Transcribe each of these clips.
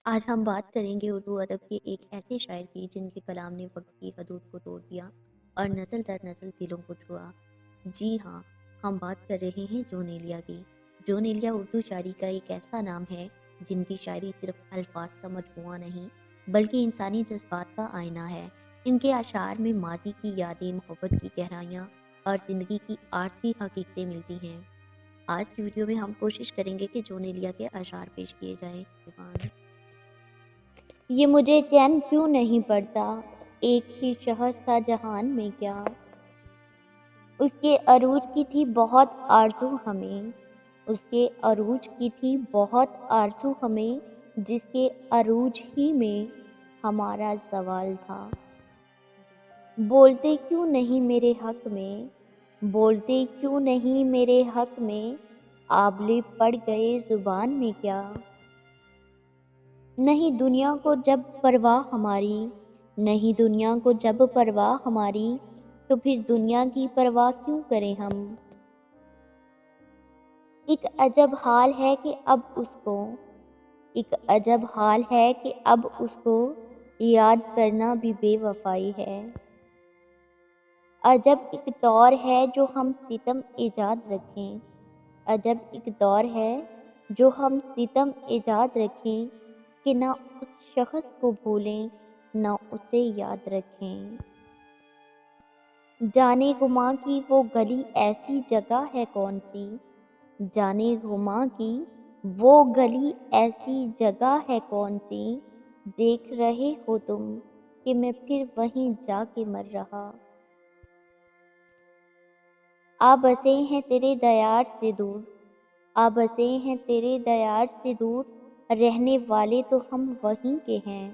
آج ہم بات کریں گے اردو ادب کے ایک ایسے شاعر کی جن کے کلام نے وقت کی حدود کو توڑ دیا اور نسل در نسل دلوں کو چھوا۔ جی ہاں، ہم بات کر رہے ہیں جون ایلیا کی۔ جون ایلیا اردو شاعری کا ایک ایسا نام ہے جن کی شاعری صرف الفاظ کا مجموعہ نہیں بلکہ انسانی جذبات کا آئینہ ہے۔ ان کے اشعار میں ماضی کی یادیں، محبت کی گہرائیاں اور زندگی کی عارضی حقیقتیں ملتی ہیں۔ آج کی ویڈیو میں ہم کوشش کریں گے کہ جون ایلیا کے اشعار پیش کیے جائیں۔ یہ مجھے چین کیوں نہیں پڑتا، ایک ہی شخص تھا جہان میں کیا۔ اس کے عروج کی تھی بہت آرزو ہمیں، اس کے عروج کی تھی بہت آرزو ہمیں، جس کے عروج ہی میں ہمارا زوال تھا۔ بولتے کیوں نہیں میرے حق میں، بولتے کیوں نہیں میرے حق میں، آبلے پڑ گئے زبان میں کیا۔ نہیں دنیا کو جب پرواہ ہماری، نہیں دنیا کو جب پرواہ ہماری، تو پھر دنیا کی پرواہ کیوں کریں ہم۔ ایک عجب حال ہے کہ اب اس کو، ایک عجب حال ہے کہ اب اس کو یاد کرنا بھی بے وفائی ہے۔ عجب ایک دور ہے جو ہم ستم ایجاد رکھیں، عجب ایک دور ہے جو ہم ستم ایجاد رکھیں، کہ نہ اس شخص کو بھولیں نہ اسے یاد رکھیں۔ جانے گماں کی وہ گلی ایسی جگہ ہے کون سی، جانے گماں کی وہ گلی ایسی جگہ ہے کون سی، دیکھ رہے ہو تم کہ میں پھر وہیں جا کے مر رہا۔ آ بسے ہیں تیرے دیار سے دور، آ بسے ہیں تیرے دیار سے دور، رہنے والے تو ہم وہیں کے ہیں۔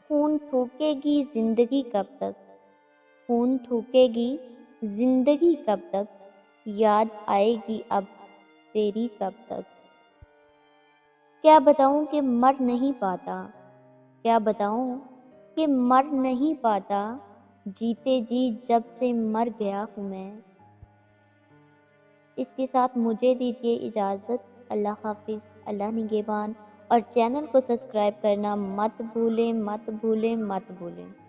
خون تھوکے گی زندگی کب تک، خون تھوکے گی زندگی کب تک، یاد آئے گی اب تیری کب تک۔ کیا بتاؤں کہ مر نہیں پاتا، کیا بتاؤں کہ مر نہیں پاتا، جیتے جی جب سے مر گیا ہوں میں۔ اس کے ساتھ مجھے دیجیے اجازت۔ اللہ حافظ، اللہ نگہبان، اور چینل کو سبسکرائب کرنا مت بھولیں، مت بھولیں، مت بھولیں۔